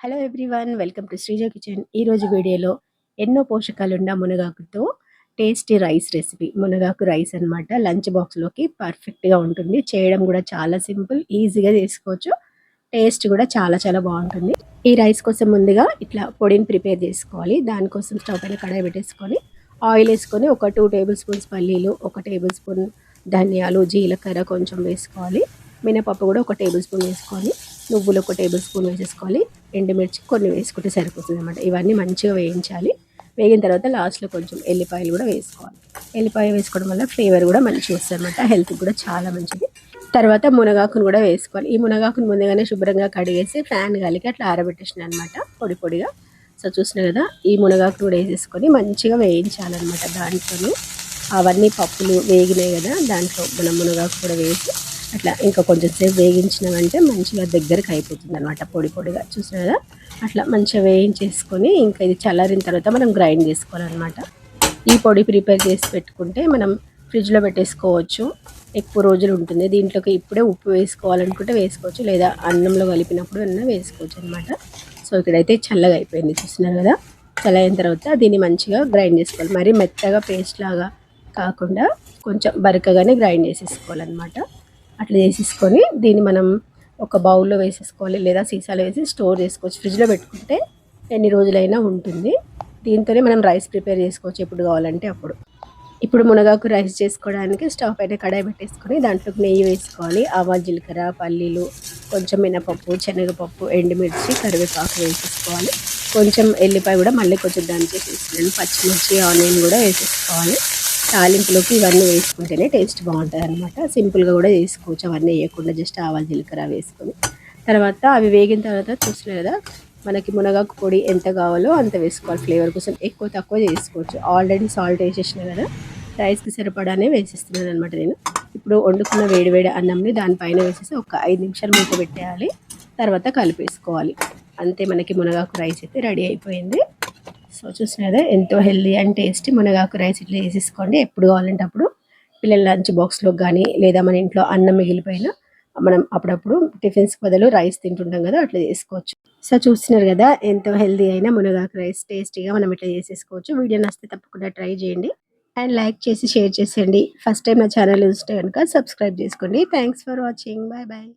Hello everyone, welcome to Sreeja kitchen. ఈరోజు వీడియోలో ఎన్నో పోషకాలున్న మునగాకుతో టేస్టీ రైస్ రెసిపీ, మునగాకు రైస్ అన్నమాట. లంచ్ బాక్స్లోకి పర్ఫెక్ట్గా ఉంటుంది. చేయడం కూడా చాలా సింపుల్, ఈజీగా చేసుకోవచ్చు. టేస్ట్ కూడా చాలా చాలా బాగుంటుంది. ఈ రైస్ కోసం ముందుగా ఇట్లా పొడిని ప్రిపేర్ చేసుకోవాలి. దానికోసం స్టవ్ పైన కడాయి పెట్టేసుకొని ఆయిల్ వేసుకొని ఒక 2 టేబుల్ స్పూన్స్ పల్లీలు, 1 టేబుల్ స్పూన్ ధనియాలు, జీలకర్ర కొంచెం వేసుకోవాలి. మినపప్పు కూడా 1 టేబుల్ స్పూన్ వేసుకోవాలి. నువ్వులు 1 టేబుల్ స్పూన్ వేసేసుకోవాలి. ఎండుమిర్చి కొన్ని వేసుకుంటే సరిపోతుంది అనమాట. ఇవన్నీ మంచిగా వేయించాలి. వేగిన తర్వాత లాస్ట్లో కొంచెం ఎల్లిపాయలు కూడా వేసుకోవాలి. ఎల్లిపాయ వేసుకోవడం వల్ల ఫ్లేవర్ కూడా మంచిగా వస్తుంది అనమాట. హెల్త్కి కూడా చాలా మంచిది. తర్వాత మునగాకును కూడా వేసుకోవాలి. ఈ మునగాకును ముందుగానే శుభ్రంగా కడిగేసి ఫ్యాన్ గాలికి అట్లా ఆరబెట్టేసిన అనమాట, పొడి పొడిగా. సో చూసినా కదా, ఈ మునగాకును కూడా వేసేసుకొని మంచిగా వేయించాలన్నమాట. దాంట్లో అవన్నీ పప్పులు వేగినాయి కదా, దాంట్లో మనం మునగాకు కూడా వేసి అట్లా ఇంకా కొంచెం సేపు వేగించినామంటే మంచిగా దగ్గరకు అయిపోతుంది అనమాట, పొడి పొడిగా. చూసినా కదా, అట్లా మంచిగా వేయించేసుకొని ఇంకా ఇది చల్లారిన తర్వాత మనం గ్రైండ్ చేసుకోవాలన్నమాట. ఈ పొడి ప్రిపేర్ చేసి పెట్టుకుంటే మనం ఫ్రిడ్జ్లో పెట్టేసుకోవచ్చు, ఎక్కువ రోజులు ఉంటుంది. దీంట్లోకి ఇప్పుడే ఉప్పు వేసుకోవాలనుకుంటే వేసుకోవచ్చు, లేదా అన్నంలో కలిపినప్పుడు అన్నా వేసుకోవచ్చు అనమాట. సో ఇక్కడైతే చల్లగా అయిపోయింది, చూస్తున్నారు కదా. చల్లైన తర్వాత దీన్ని మంచిగా గ్రైండ్ చేసుకోవాలి. మరీ మెత్తగా పేస్ట్ లాగా కాకుండా కొంచెం బరకగానే గ్రైండ్ చేసేసుకోవాలన్నమాట. అట్లా చేసేసుకొని దీన్ని మనం ఒక బౌల్లో వేసేసుకోవాలి, లేదా సీసాలో వేసి స్టోర్ చేసుకోవచ్చు. ఫ్రిడ్జ్లో పెట్టుకుంటే ఎన్ని రోజులైనా ఉంటుంది. దీంతోనే మనం రైస్ ప్రిపేర్ చేసుకోవచ్చు ఎప్పుడు కావాలంటే అప్పుడు. ఇప్పుడు మునగాకు రైస్ చేసుకోవడానికి స్టవ్ పైన కడాయి పెట్టేసుకొని దాంట్లోకి నెయ్యి వేసుకోవాలి. ఆవాలు, జీలకర్ర, పల్లీలు, కొంచెం మినపప్పు, శనగపప్పు, ఎండుమిర్చి, కరివేపాకు వేసేసుకోవాలి. కొంచెం ఎల్లిపాయ కూడా మళ్ళీ కొంచెం దంచేసేసుకోవాలి. పచ్చిమిర్చి, ఆనియన్ కూడా వేసేసుకోవాలి. తాలింపులోకి ఇవన్నీ వేసుకుంటేనే టేస్ట్ బాగుంటుంది అనమాట. సింపుల్గా కూడా చేసుకోవచ్చు అవన్నీ వేయకుండా, జస్ట్ ఆవాలు, జీలకర్ర వేసుకొని. తర్వాత అవి వేగిన తర్వాత చూస్తున్నారు కదా, మనకి మునగాకు పొడి ఎంత కావాలో అంత వేసుకోవాలి. ఫ్లేవర్ కోసం ఎక్కువ తక్కువ చేసుకోవచ్చు. ఆల్రెడీ సాల్ట్ వేసేసిన కదా, రైస్కి సరిపడానే వేసేస్తున్నాను అనమాట నేను. ఇప్పుడు వండుకున్న వేడివేడి అన్నంని దానిపైన వేసేసి ఒక 5 నిమిషాలు మూత పెట్టేయాలి. తర్వాత కలిపేసుకోవాలి. అంతే, మనకి మునగాకు రైస్ అయితే రెడీ అయిపోయింది. సో చూసినారా, ఎంతో హెల్దీ అండ్ టేస్టీ మునగాకు రైస్ ఇట్లా వేసేసుకోండి. ఎప్పుడు కావాలంటే అప్పుడు పిల్లల లంచ్ బాక్స్లో కానీ, లేదా మన ఇంట్లో అన్నం మిగిలిపోయినా మనం అప్పుడప్పుడు టిఫిన్స్ బదులు రైస్ తింటుంటాం కదా, అట్లా చేసుకోవచ్చు. సో చూస్తున్నారు కదా, ఎంతో హెల్దీ అయిన మునగాకు రైస్ టేస్టీగా మనం ఇట్లా చేసేసుకోవచ్చు. వీడియో నచ్చితే తప్పకుండా ట్రై చేయండి అండ్ లైక్ చేసి షేర్ చేసేయండి. ఫస్ట్ టైం నా ఛానల్ చూస్తే కనుక సబ్స్క్రైబ్ చేసుకోండి. Thanks for watching. Bye bye.